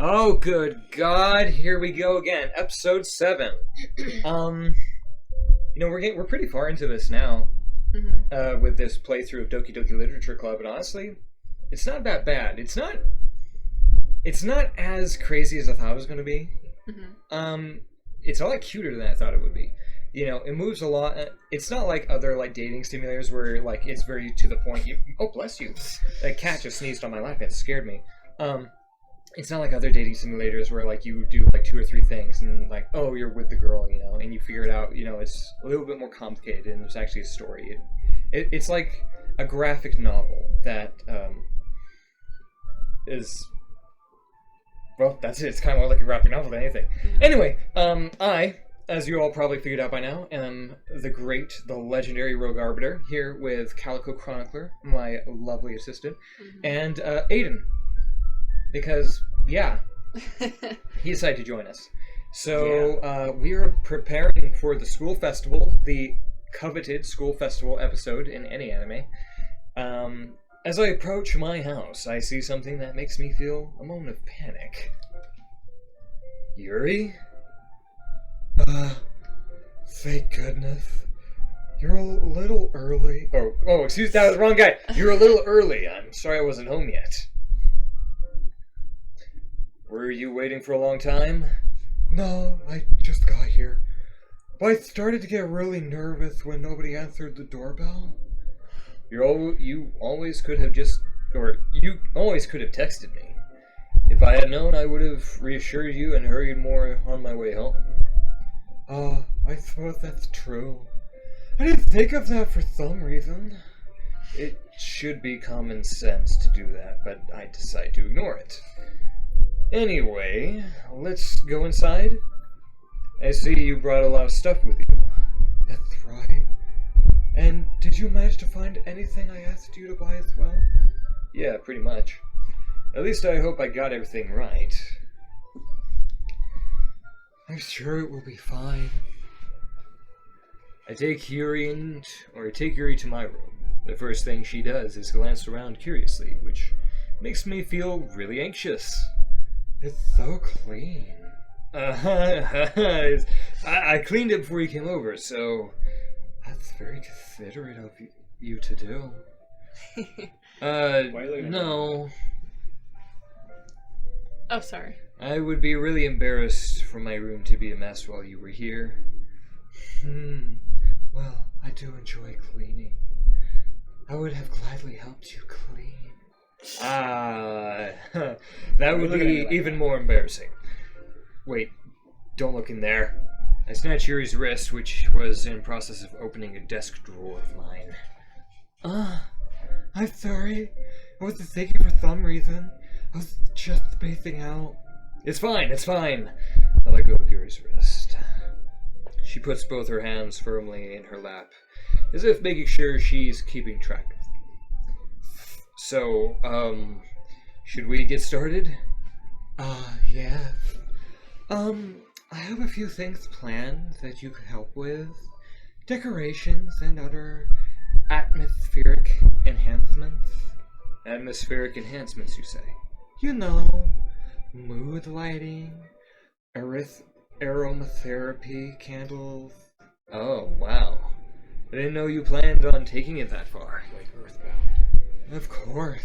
Oh, good God! Here we go again, episode 7. We're pretty far into this now, with this playthrough of Doki Doki Literature Club, and honestly, it's not that bad. It's not as crazy as I thought it was going to be. It's a lot cuter than I thought it would be. You know, it moves a lot. It's not like other dating simulators where it's very to the point. Oh, bless you! That cat just sneezed on my lap. It scared me. It's not like other dating simulators where you do 2 or 3 things and oh, you're with the girl, and you figure it out. It's a little bit more complicated and there's actually a story. It's like a graphic novel that is, well, that's it. It's kind of more like a graphic novel than anything. Anyway, I, as you all probably figured out by now, am the legendary Rogue Arbiter, here with Calico Chronicler, my lovely assistant, and Aiden. Because, yeah, he decided to join us. So, we are preparing for the school festival, the coveted school festival episode in any anime. As I approach my house, I see something that makes me feel a moment of panic. Yuri? Thank goodness. You're a little early. Oh, excuse me, that was the wrong guy. You're a little early. I'm sorry I wasn't home yet. Were you waiting for a long time? No, I just got here. But I started to get really nervous when nobody answered the doorbell. You always could have texted me. If I had known, I would have reassured you and hurried more on my way home. I suppose that's true. I didn't think of that for some reason. It should be common sense to do that, but I decide to ignore it. Anyway, let's go inside. I see you brought a lot of stuff with you. That's right. And did you manage to find anything I asked you to buy as well? Yeah, pretty much. At least I hope I got everything right. I'm sure it will be fine. I take Yuri to my room. The first thing she does is glance around curiously, which makes me feel really anxious. It's so clean. I cleaned it before you came over, so that's very considerate of you to do. Why are you looking at no. me? Oh, sorry. I would be really embarrassed for my room to be a mess while you were here. Well, I do enjoy cleaning. I would have gladly helped you clean. That would be even more embarrassing. Wait, don't look in there. I snatched Yuri's wrist, which was in process of opening a desk drawer of mine. I'm sorry. I wasn't thinking for some reason. I was just spacing out. It's fine. I let go of Yuri's wrist. She puts both her hands firmly in her lap, as if making sure she's keeping track. So, should we get started? Yeah. I have a few things planned that you could help with. Decorations and other atmospheric enhancements. Atmospheric enhancements, you say? You know, mood lighting, aromatherapy candles. Oh, wow. I didn't know you planned on taking it that far. Like Earthbound. Of course.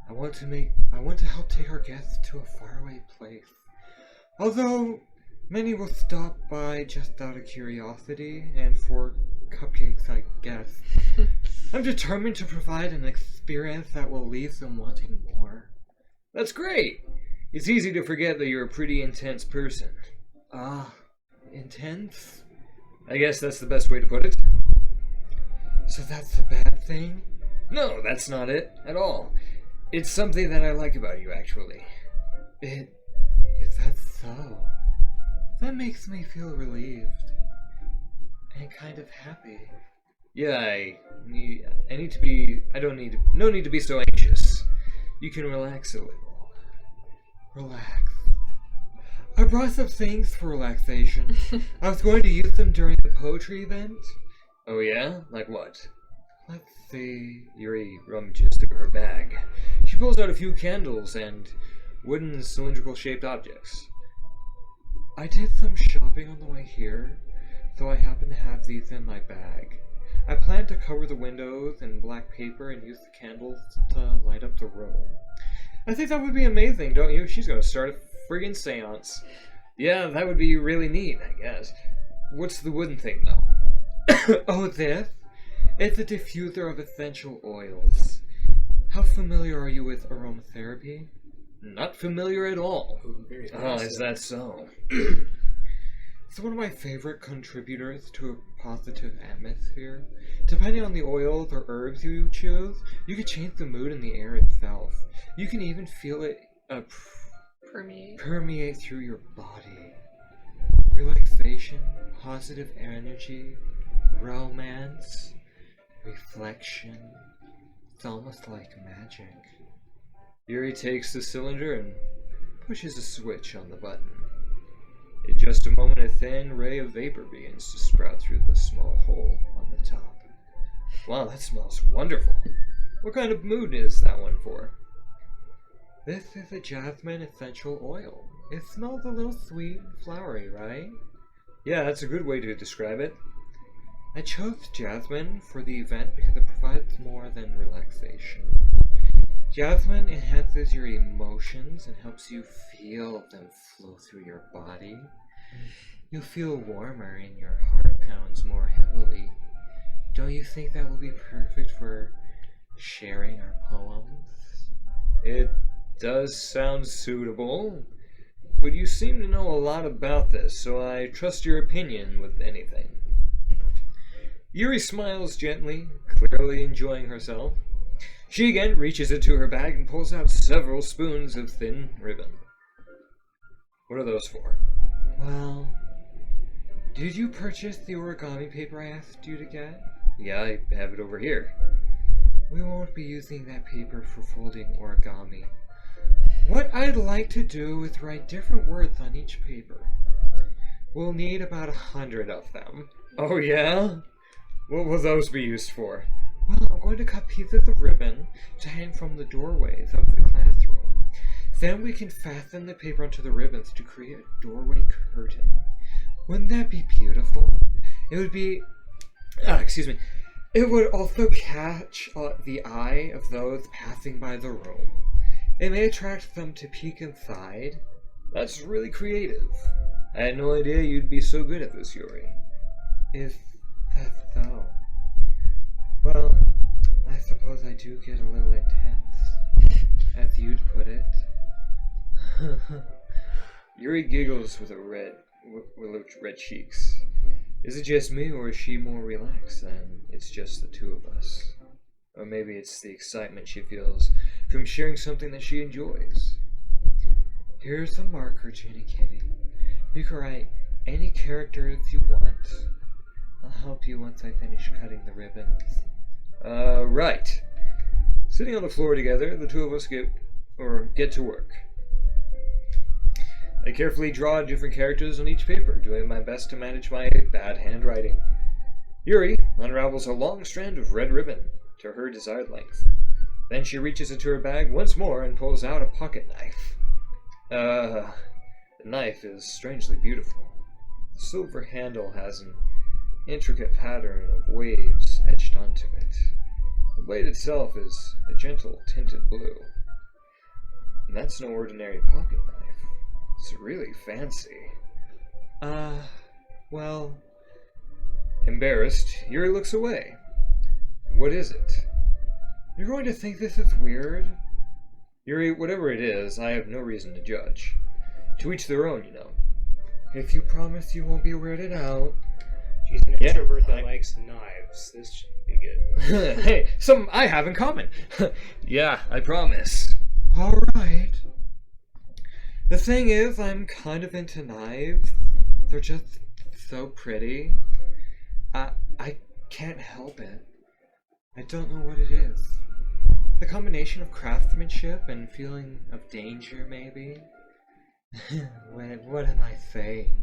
I want to help take our guests to a faraway place. Although, many will stop by just out of curiosity and for cupcakes, I guess. I'm determined to provide an experience that will leave them wanting more. That's great! It's easy to forget that you're a pretty intense person. Intense? I guess that's the best way to put it. So that's the bad thing? No, that's not it at all. It's something that I like about you, actually. Is that so? That makes me feel relieved. And kind of happy. Yeah, no need to be so anxious. You can relax a little. Relax. I brought some things for relaxation. I was going to use them during the poetry event. Oh yeah? Like what? Let's see. Yuri rummages through her bag. She pulls out a few candles and wooden cylindrical shaped objects. I did some shopping on the way here, so I happen to have these in my bag. I plan to cover the windows in black paper and use the candles to light up the room. I think that would be amazing, don't you? She's gonna start a friggin' seance. Yeah, that would be really neat, I guess. What's the wooden thing, though? Oh, this? It's a diffuser of essential oils. How familiar are you with aromatherapy? Not familiar at all. Oh, is that so? It's one of my favorite contributors to a positive atmosphere. Depending on the oils or herbs you choose, you can change the mood in the air itself. You can even feel it permeate through your body. Relaxation, positive energy, romance, reflection. It's almost like magic. Yuri takes the cylinder and pushes a switch on the button. In just a moment, a thin ray of vapor begins to sprout through the small hole on the top. Wow, that smells wonderful. What kind of mood is that one for? This is a jasmine essential oil. It smells a little sweet and flowery, right? Yeah, that's a good way to describe it. I chose jasmine for the event because it provides more than relaxation. Jasmine enhances your emotions and helps you feel them flow through your body. You'll feel warmer and your heart pounds more heavily. Don't you think that will be perfect for sharing our poems? It does sound suitable, but you seem to know a lot about this, so I trust your opinion with anything. Yuri smiles gently, clearly enjoying herself. She again reaches into her bag and pulls out several spoons of thin ribbon. What are those for? Well, did you purchase the origami paper I asked you to get? Yeah, I have it over here. We won't be using that paper for folding origami. What I'd like to do is write different words on each paper. We'll need about 100 of them. Oh yeah? What will those be used for? Well, I'm going to cut pieces of ribbon to hang from the doorways of the classroom. Then we can fasten the paper onto the ribbons to create a doorway curtain. Wouldn't that be beautiful? It would be... It would also catch the eye of those passing by the room. It may attract them to peek inside. That's really creative. I had no idea you'd be so good at this, Yuri. Is that so? Well, I suppose I do get a little intense, as you'd put it. Yuri giggles with red cheeks. Is it just me, or is she more relaxed than it's just the two of us? Or maybe it's the excitement she feels from sharing something that she enjoys. Here's a marker, Jenny Kitty. You can write any characters you want. I'll help you once I finish cutting the ribbons. Right. Sitting on the floor together, the two of us get to work. I carefully draw different characters on each paper, doing my best to manage my bad handwriting. Yuri unravels a long strand of red ribbon to her desired length. Then she reaches into her bag once more and pulls out a pocket knife. The knife is strangely beautiful. The silver handle has an intricate pattern of waves etched onto it. The blade itself is a gentle tinted blue. And that's no ordinary pocket knife. It's really fancy. Well... Embarrassed, Yuri looks away. What is it? You're going to think this is weird? Yuri, whatever it is, I have no reason to judge. To each their own, you know. If you promise you won't be weirded out... She's an extrovert that likes knives. This should be good. Hey, something I have in common. Yeah, I promise. Alright. The thing is, I'm kind of into knives. They're just so pretty. I can't help it. I don't know what it is. The combination of craftsmanship and feeling of danger, maybe? What am I saying?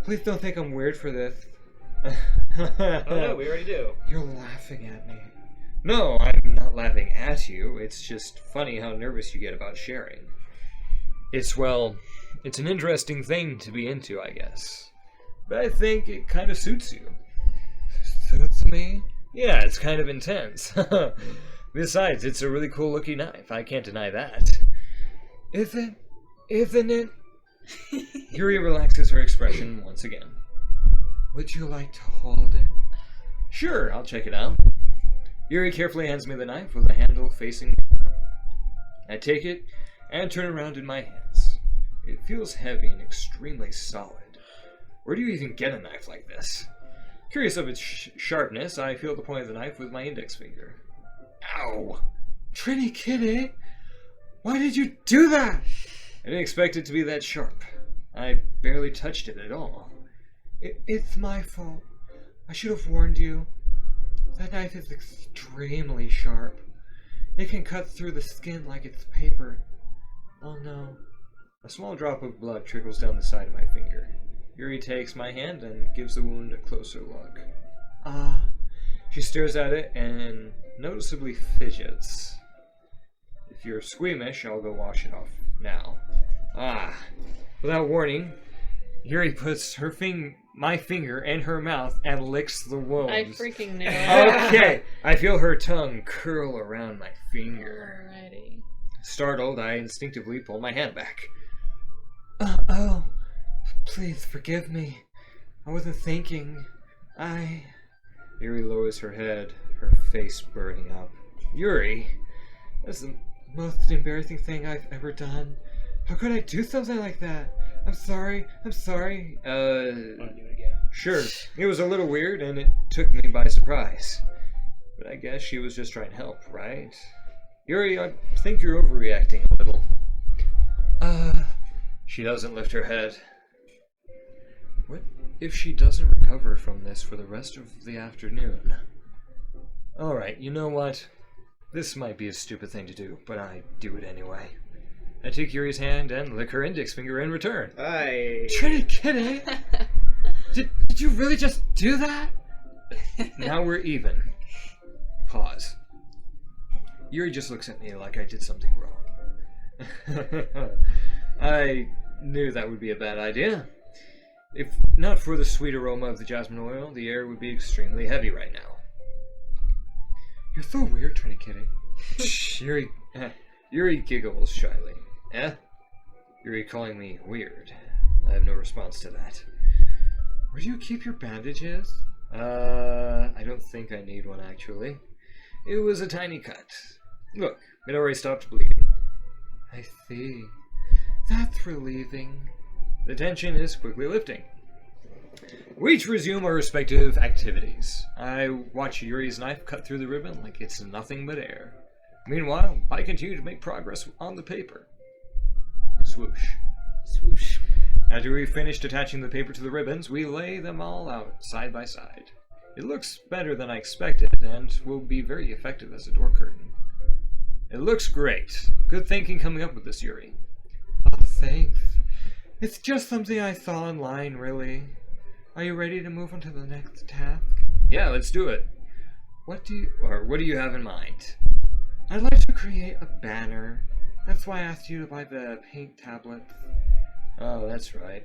Please don't think I'm weird for this. Oh no, we already do. You're laughing at me. No, I'm not laughing at you. It's just funny how nervous you get about sharing. It's an interesting thing to be into, I guess. But I think it kind of suits you. Suits me? Yeah, it's kind of intense. Besides, it's a really cool looking knife. I can't deny that. Isn't it? Yuri relaxes her expression once again. Would you like to hold it? Sure, I'll check it out. Yuri carefully hands me the knife with the handle facing me. I take it and turn around in my hands. It feels heavy and extremely solid. Where do you even get a knife like this? Curious of its sharpness, I feel the point of the knife with my index finger. Ow! Trini Kitty, why did you do that? I didn't expect it to be that sharp. I barely touched it at all. It's my fault. I should have warned you. That knife is extremely sharp. It can cut through the skin like it's paper. Oh no. A small drop of blood trickles down the side of my finger. Yuri takes my hand and gives the wound a closer look. She stares at it and noticeably fidgets. If you're squeamish, I'll go wash it off now. Without warning, Yuri puts my finger in her mouth and licks the wound. I freaking knew it. Okay, I feel her tongue curl around my finger. Alrighty. Startled, I instinctively pull my hand back. Oh, please forgive me. I wasn't thinking. Yuri lowers her head, her face burning up. Yuri? That's the most embarrassing thing I've ever done. How could I do something like that? I'm sorry. Want to do it again? Sure. It was a little weird and it took me by surprise. But I guess she was just trying to help, right? Yuri, I think you're overreacting a little. She doesn't lift her head. What if she doesn't recover from this for the rest of the afternoon? Alright, you know what? This might be a stupid thing to do, but I do it anyway. I take Yuri's hand and lick her index finger in return. Trini Kitty? Did you really just do that? Now we're even. Pause. Yuri just looks at me like I did something wrong. I knew that would be a bad idea. If not for the sweet aroma of the jasmine oil, the air would be extremely heavy right now. You're so weird, Trini Kitty. Yuri giggles shyly. Eh? Yuri calling me weird. I have no response to that. Where do you keep your bandages? I don't think I need one, actually. It was a tiny cut. Look, it already stopped bleeding. I see. That's relieving. The tension is quickly lifting. We each resume our respective activities. I watch Yuri's knife cut through the ribbon like it's nothing but air. Meanwhile, I continue to make progress on the paper. Swoosh. Swoosh. After we finished attaching the paper to the ribbons, we lay them all out side by side. It looks better than I expected and will be very effective as a door curtain. It looks great. Good thinking coming up with this, Yuri. Oh, thanks. It's just something I saw online, really. Are you ready to move on to the next task? Yeah, let's do it. What do you have in mind? I'd like to create a banner. That's why I asked you to buy the paint tablets. Oh, that's right.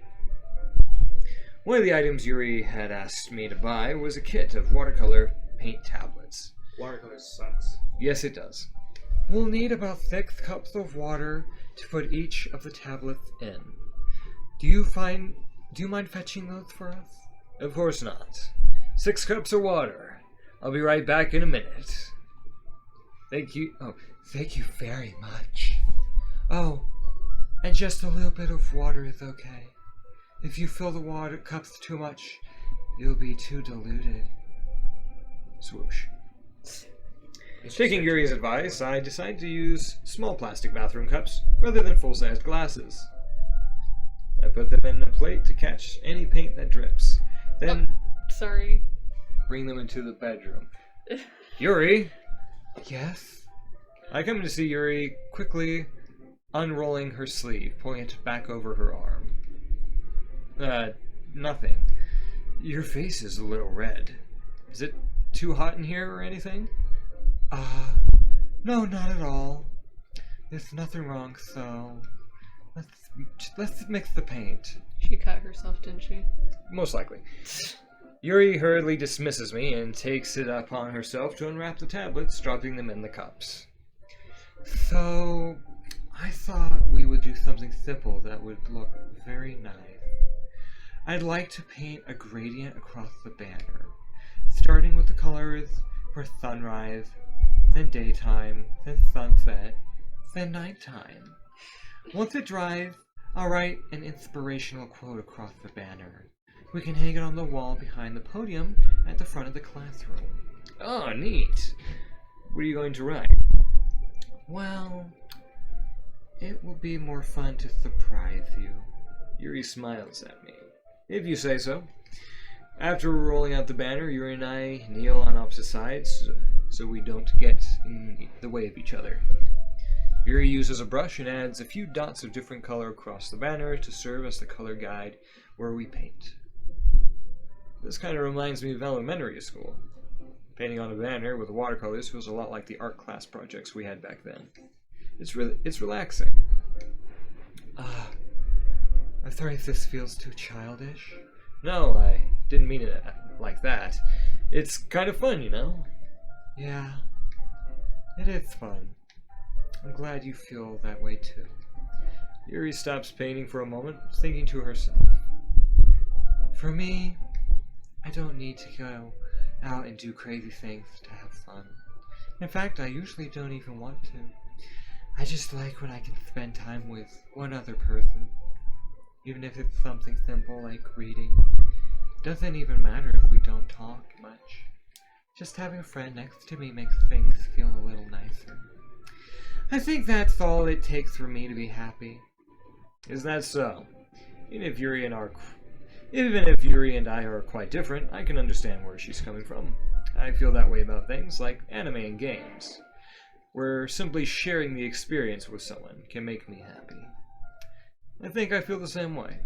One of the items Yuri had asked me to buy was a kit of watercolor paint tablets. Watercolor sucks. Yes, it does. We'll need about 6 cups of water to put each of the tablets in. Do you mind fetching those for us? Of course not. 6 cups of water. I'll be right back in a minute. Thank you. Oh, thank you very much. Oh, and just a little bit of water is okay. If you fill the water cups too much, it'll be too diluted. Swoosh. Taking Yuri's advice, I decided to use small plastic bathroom cups rather than full-sized glasses. I put them in a plate to catch any paint that drips. Then, sorry. Bring them into the bedroom. Yuri? Yes? I come to see Yuri quickly unrolling her sleeve, pulling it back over her arm. Nothing. Your face is a little red. Is it too hot in here or anything? No, not at all. There's nothing wrong, so Let's mix the paint. She cut herself, didn't she? Most likely. Yuri hurriedly dismisses me and takes it upon herself to unwrap the tablets, dropping them in the cups. So, I thought we would do something simple that would look very nice. I'd like to paint a gradient across the banner, starting with the colors for sunrise, then daytime, then sunset, then nighttime. Once it dries, I'll write an inspirational quote across the banner. We can hang it on the wall behind the podium at the front of the classroom. Oh, neat. What are you going to write? Well, it will be more fun to surprise you. Yuri smiles at me. If you say so. After rolling out the banner, Yuri and I kneel on opposite sides so we don't get in the way of each other. Yuri uses a brush and adds a few dots of different color across the banner to serve as the color guide where we paint. This kind of reminds me of elementary school. Painting on a banner with watercolors feels a lot like the art class projects we had back then. It's relaxing. I'm sorry if this feels too childish. No, I didn't mean it like that. It's kind of fun, you know? Yeah, it is fun. I'm glad you feel that way too. Yuri stops painting for a moment, thinking to herself. For me, I don't need to go out and do crazy things to have fun. In fact, I usually don't even want to. I just like when I can spend time with one other person. Even if it's something simple like reading. Doesn't even matter if we don't talk much. Just having a friend next to me makes things feel a little nicer. I think that's all it takes for me to be happy. Is that so? Even if Yuri and I are quite different, I can understand where she's coming from. I feel that way about things like anime and games, where simply sharing the experience with someone can make me happy. I think I feel the same way.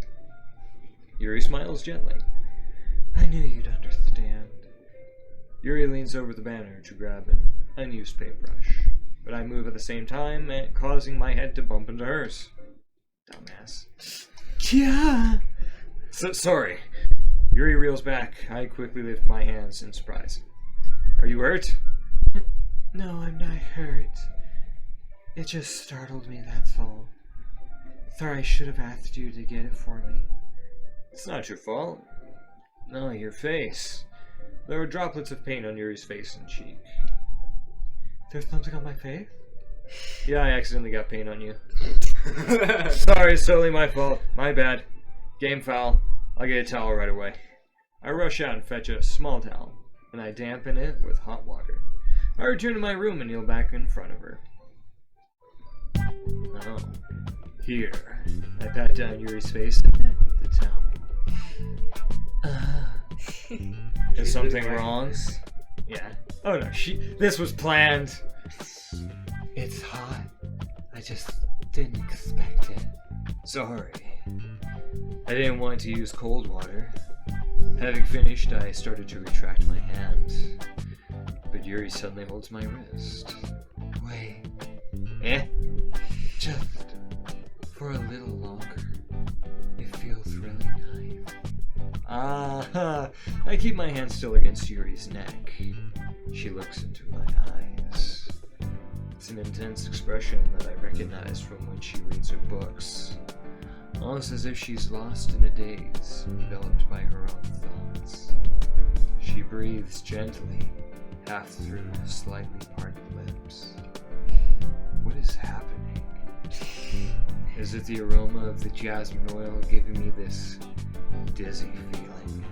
Yuri smiles gently. I knew you'd understand. Yuri leans over the banner to grab an unused paintbrush, but I move at the same time, causing my head to bump into hers. Dumbass. Yeah. Sorry. Yuri reels back. I quickly lift my hands in surprise. Are you hurt? No, I'm not hurt. It just startled me, that's all. Sorry, I should have asked you to get it for me. It's not your fault. No, your face. There were droplets of paint on Yuri's face and cheek. There's something on my face? Yeah, I accidentally got paint on you. Sorry, it's totally my fault. My bad. Game foul. I'll get a towel right away. I rush out and fetch a small towel, and I dampen it with hot water. I return to my room and kneel back in front of her. Oh. Here. I pat down Yuri's face and neck with the towel. Is something wrong? Yeah. Oh no, this was planned. It's hot. I just didn't expect it. Sorry. I didn't want to use cold water. Having finished, I started to retract my hand. But Yuri suddenly holds my wrist. Wait. Eh? Just for a little longer. It feels really nice. I keep my hand still against Yuri's neck. She looks into my eyes. It's an intense expression that I recognize from when she reads her books. Almost as if she's lost in a daze, enveloped by her own thoughts. She breathes gently, half through slightly parted lips. What is happening? Is it the aroma of the jasmine oil giving me this dizzy feeling?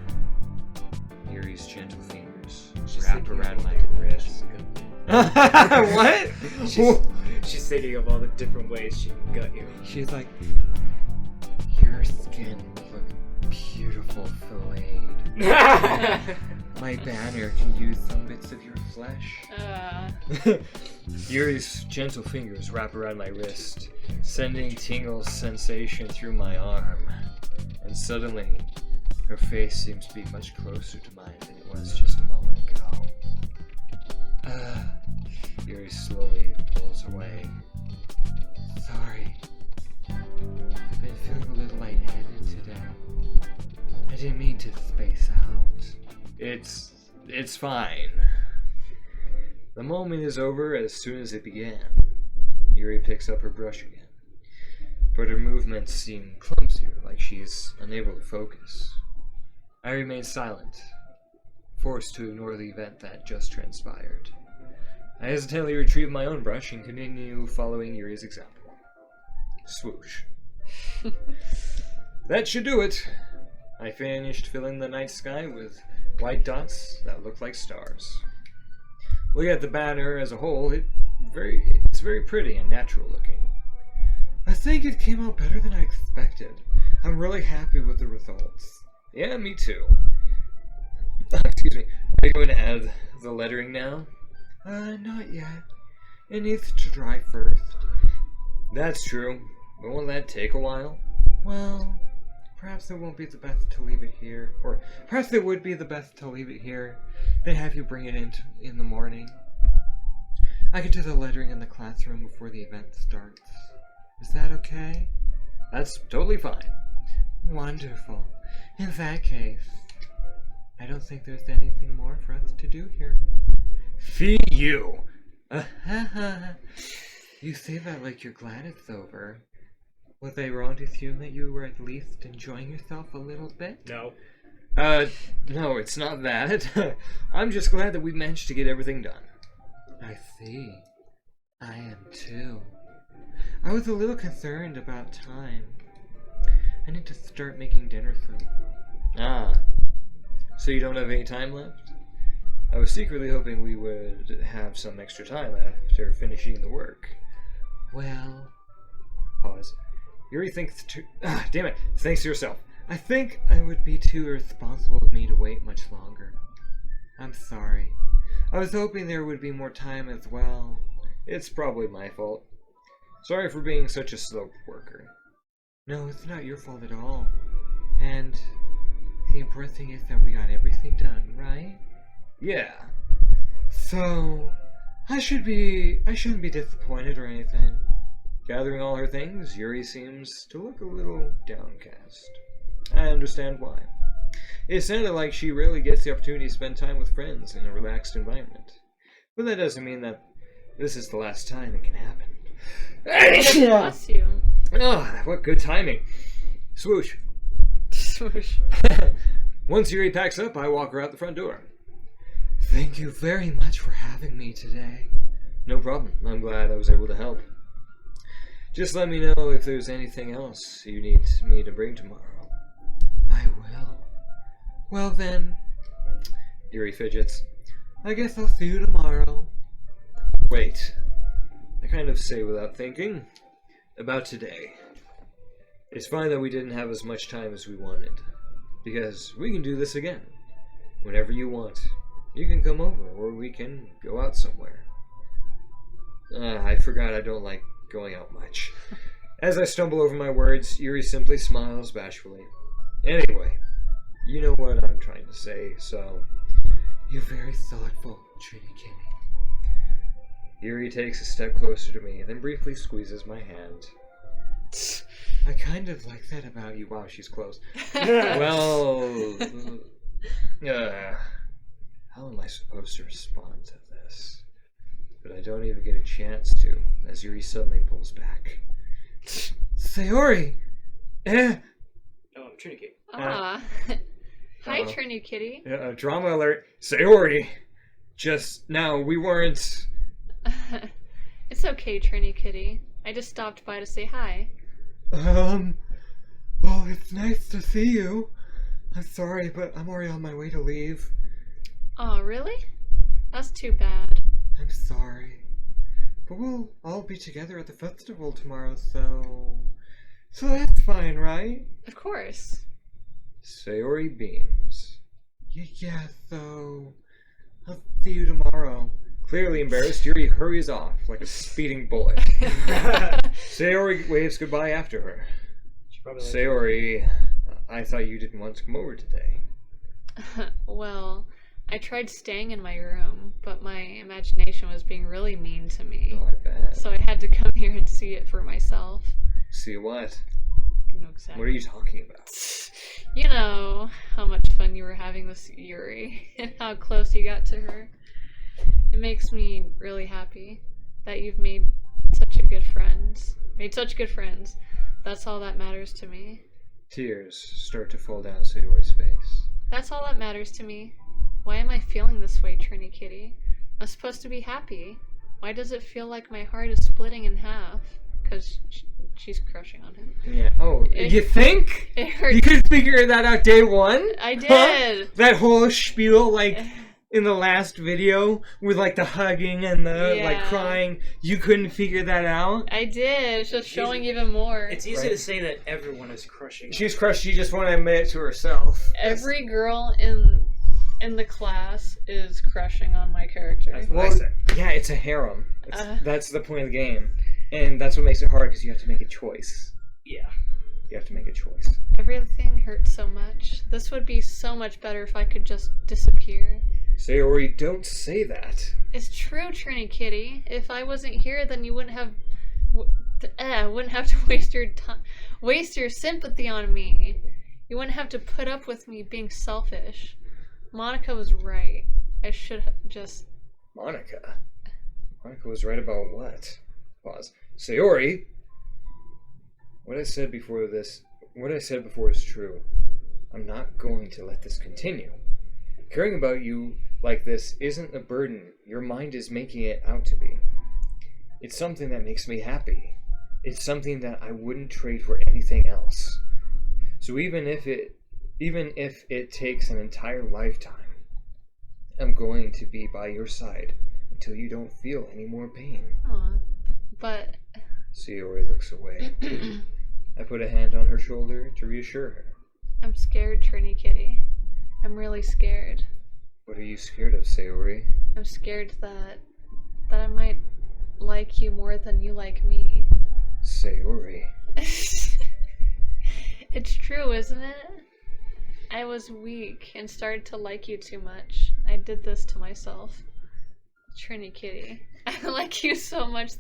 Yuri's gentle fingers wrap around my wrist. What? She's thinking of all the different ways she can gut you. She's like, your skin look beautiful filleted. My banner can use some bits of your flesh. Yuri's gentle fingers wrap around my wrist, sending tingle sensation through my arm. And suddenly, her face seems to be much closer to mine than it was just a moment ago. Yuri slowly pulls away. Sorry. I've been feeling a little lightheaded today. I didn't mean to space out. It's fine. The moment is over as soon as it began. Yuri picks up her brush again, but her movements seem clumsier, like she's unable to focus. I remain silent, forced to ignore the event that just transpired. I hesitantly retrieve my own brush and continue following Yuri's example. Swoosh. That should do it. I finished filling the night sky with white dots that look like stars. Looking at the banner as a whole, it's very pretty and natural looking. I think it came out better than I expected. I'm really happy with the results. Yeah, me too. Excuse me. Are you going to add the lettering now? Not yet. It needs to dry first. That's true. But won't that take a while? Well, perhaps it won't be the best to leave it here. Or perhaps it would be the best to leave it here, then have you bring it in the morning. I can do the lettering in the classroom before the event starts. Is that okay? That's totally fine. Wonderful. In that case, I don't think there's anything more for us to do here. Fee you! You say that like you're glad it's over. Was I wrong to assume that you were at least enjoying yourself a little bit? No. No, it's not that. I'm just glad that we managed to get everything done. I see. I am too. I was a little concerned about time. I need to start making dinner soon. Ah. So you don't have any time left? I was secretly hoping we would have some extra time after finishing the work. Well... Pause. Yuri thinks too... Ah, damn it. Thanks to yourself. I think it would be too irresponsible of me to wait much longer. I'm sorry. I was hoping there would be more time as well. It's probably my fault. Sorry for being such a slow worker. No, it's not your fault at all. And the important thing is that we got everything done, right? Yeah. So, I shouldn't be disappointed or anything. Gathering all her things, Yuri seems to look a little downcast. I understand why. It sounded like she rarely gets the opportunity to spend time with friends in a relaxed environment. But that doesn't mean that this is the last time it can happen. Bless you. Oh, what good timing. Swoosh. Swoosh. Once Yuri packs up, I walk her out the front door. Thank you very much for having me today. No problem. I'm glad I was able to help. Just let me know if there's anything else you need me to bring tomorrow. I will. Well then, Yuri fidgets. I guess I'll see you tomorrow. Wait. I kind of say without thinking. About today. It's fine that we didn't have as much time as we wanted. Because we can do this again. Whenever you want. You can come over, or we can go out somewhere. I forgot I don't like going out much. As I stumble over my words, Yuri simply smiles bashfully. Anyway, you know what I'm trying to say, so... You're very thoughtful, Trini Kitty. Yuri takes a step closer to me, then briefly squeezes my hand. I kind of like that about you. Wow, she's close. Well... how am I supposed to respond to this? But I don't even get a chance to, as Yuri suddenly pulls back. Sayori! Oh, I'm Trinity. Hi, Trini Kitty. Drama alert. Sayori! Just now, we weren't... It's okay, Trini Kitty. I just stopped by to say hi. Oh, it's nice to see you. I'm sorry, but I'm already on my way to leave. Oh, really? That's too bad. I'm sorry. But we'll all be together at the festival tomorrow, so that's fine, right? Of course. Sayori beams. Yeah, so I'll see you tomorrow. Clearly embarrassed, Yuri hurries off like a speeding bullet. Sayori waves goodbye after her. Sayori, I thought you didn't want to come over today. Well, I tried staying in my room, but my imagination was being really mean to me. Oh, I bet. So I had to come here and see it for myself. See what? You know exactly. What are you talking about? You know how much fun you were having with Yuri and how close you got to her. It makes me really happy that you've made such good friends. That's all that matters to me. Tears start to fall down Sayori's face. That's all that matters to me. Why am I feeling this way, Trini Kitty? I'm supposed to be happy. Why does it feel like my heart is splitting in half? Because she's crushing on him. Yeah. Oh, you think? It hurts. You could figure that out day one? I did. Huh? That whole spiel, like, in the last video, with, like, the hugging and the, like, crying. You couldn't figure that out? I did. It's just showing even more. It's easy to say that everyone is crushing. She's crushed. She just wanted to admit it to herself. Every girl in the class is crushing on my character. That's what I said. Yeah, it's a harem. That's the point of the game. And that's what makes it hard, because you have to make a choice. Yeah. You have to make a choice. Everything hurts so much. This would be so much better if I could just disappear. Sayori, don't say that. It's true, Trini Kitty. If I wasn't here, then you wouldn't have to waste your sympathy on me. You wouldn't have to put up with me being selfish. Monica was right. I should have just... Monica? Monica was right about what? Pause. Sayori! What I said before is true. I'm not going to let this continue. Caring about you like this isn't a burden your mind is making it out to be. It's something that makes me happy. It's something that I wouldn't trade for anything else. So even if it takes an entire lifetime, I'm going to be by your side until you don't feel any more pain. Aw, but... Sayori looks away. I put a hand on her shoulder to reassure her. I'm scared, Trini Kitty. I'm really scared. What are you scared of, Sayori? I'm scared that I might like you more than you like me. Sayori. It's true, isn't it? I was weak and started to like you too much. I did this to myself. Trini Kitty. I like you so much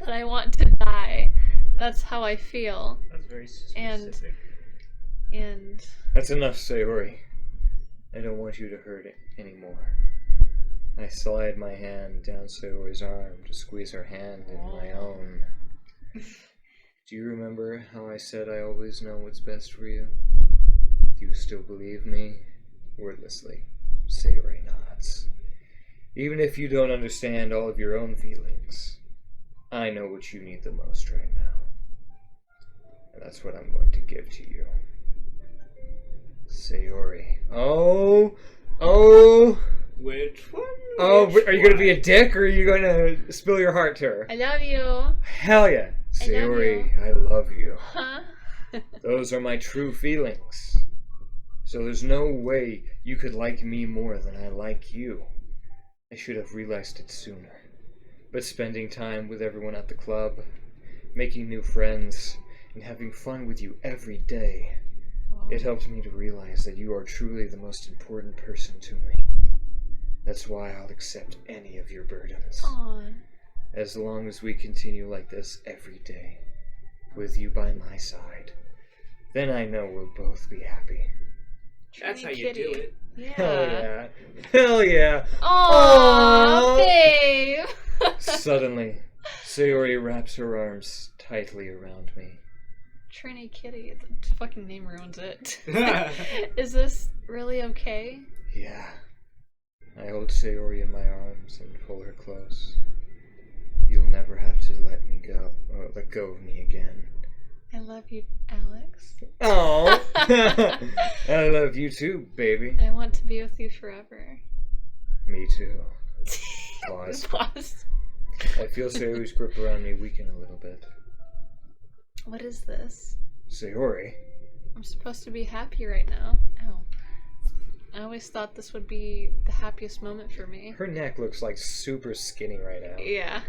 that I want to die. That's how I feel. That's very specific. And... That's enough, Sayori. I don't want you to hurt it anymore. I slide my hand down Sayori's arm to squeeze her hand in my own. Do you remember how I said I always know what's best for you? Do you still believe me? Wordlessly, Sayori nods. Even if you don't understand all of your own feelings, I know what you need the most right now. And that's what I'm going to give to you. Sayori. Oh! Which one? Oh, are you going to be a dick, or are you going to spill your heart to her? I love you. Hell yeah. Sayori, I love you. Huh? Those are my true feelings. So there's no way you could like me more than I like you. I should have realized it sooner. But spending time with everyone at the club, making new friends, and having fun with you every day, it helped me to realize that you are truly the most important person to me. That's why I'll accept any of your burdens. Aww. As long as we continue like this every day, with you by my side, then I know we'll both be happy. That's how you do it. Yeah. Hell yeah. Hell yeah. Aww, babe. Suddenly, Sayori wraps her arms tightly around me. Trini Kitty, the fucking name ruins it. Is this really okay? Yeah. I hold Sayori in my arms and pull her close. You'll never have to let go of me again. I love you, Alex. Oh, I love you too, baby. I want to be with you forever. Me too. Pause. Pause. I feel Sayori's grip around me weaken a little bit. What is this? Sayori. I'm supposed to be happy right now. Ow. I always thought this would be the happiest moment for me. Her neck looks like super skinny right now. Yeah.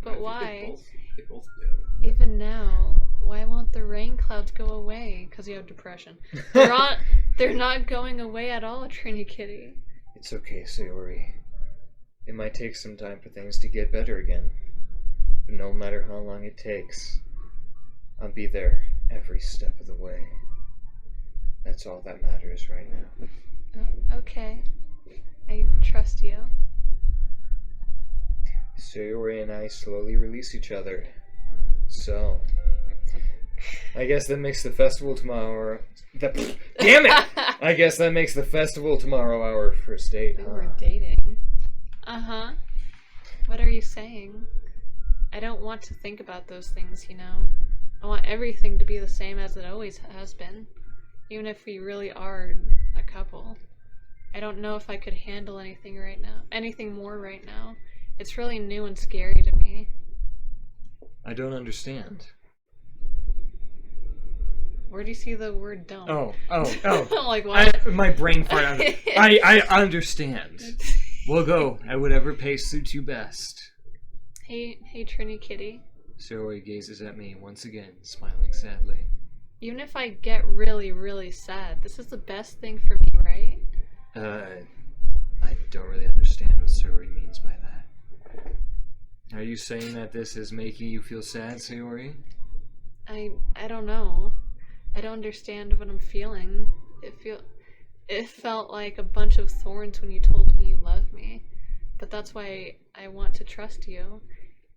But why? They both do. Even now, why won't the rain clouds go away? Because you have depression. They're not going away at all, Trini Kitty. It's okay, Sayori. It might take some time for things to get better again. But no matter how long it takes, I'll be there every step of the way. That's all that matters right now. Oh, okay. I trust you. Sayori and I slowly release each other. So, I guess that makes the festival tomorrow. Damn it! I guess that makes the festival tomorrow our first date. We were dating. Uh-huh. What are you saying? I don't want to think about those things, you know. I want everything to be the same as it always has been. Even if we really are a couple. I don't know if I could handle anything right now. Anything more right now. It's really new and scary to me. I don't understand. Where do you see the word don't? Oh. I'm like, what? My brain farted. I understand. We'll go at whatever pace suits you best. Hey, Trini Kitty. Sayori gazes at me once again, smiling sadly. Even if I get really, really sad, this is the best thing for me, right? I don't really understand what Sayori means by that. Are you saying that this is making you feel sad, Sayori? I don't know. I don't understand what I'm feeling. It felt like a bunch of thorns when you told me you love me. But that's why I want to trust you.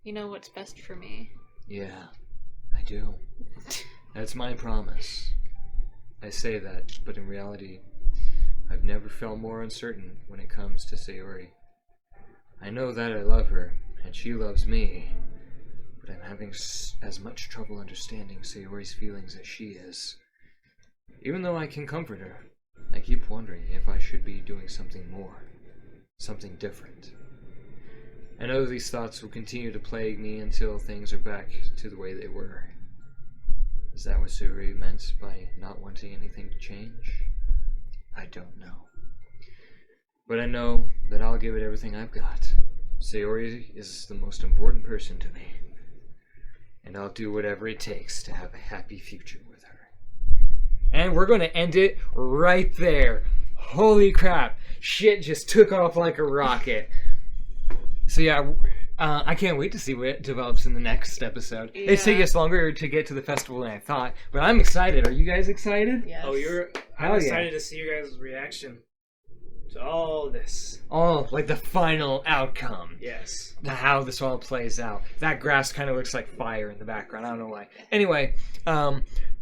You know what's best for me. Yeah, I do. That's my promise. I say that, but in reality, I've never felt more uncertain when it comes to Sayori. I know that I love her, and she loves me, but I'm having as much trouble understanding Sayori's feelings as she is. Even though I can comfort her, I keep wondering if I should be doing something more, something different. I know these thoughts will continue to plague me until things are back to the way they were. Is that what Sayori meant by not wanting anything to change? I don't know. But I know that I'll give it everything I've got. Sayori is the most important person to me. And I'll do whatever it takes to have a happy future with her. And we're going to end it right there. Holy crap. Shit just took off like a rocket. So yeah, I can't wait to see what develops in the next episode. Yeah. It's taking us longer to get to the festival than I thought, but I'm excited. Are you guys excited? Yes. Oh, I'm Hell excited yeah. to see your guys' reaction to all this. Oh, like the final outcome. Yes. How this all plays out. That grass kind of looks like fire in the background. I don't know why. Anyway,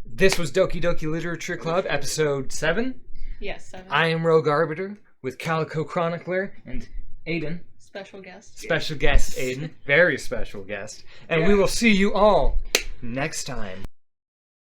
this was Doki Doki Literature Club, episode 7. Yes, 7. I am Rogue Arbiter with Calico Chronicler and Aiden. Special guest. Special guest, Aiden. Very special guest. And we will see you all next time.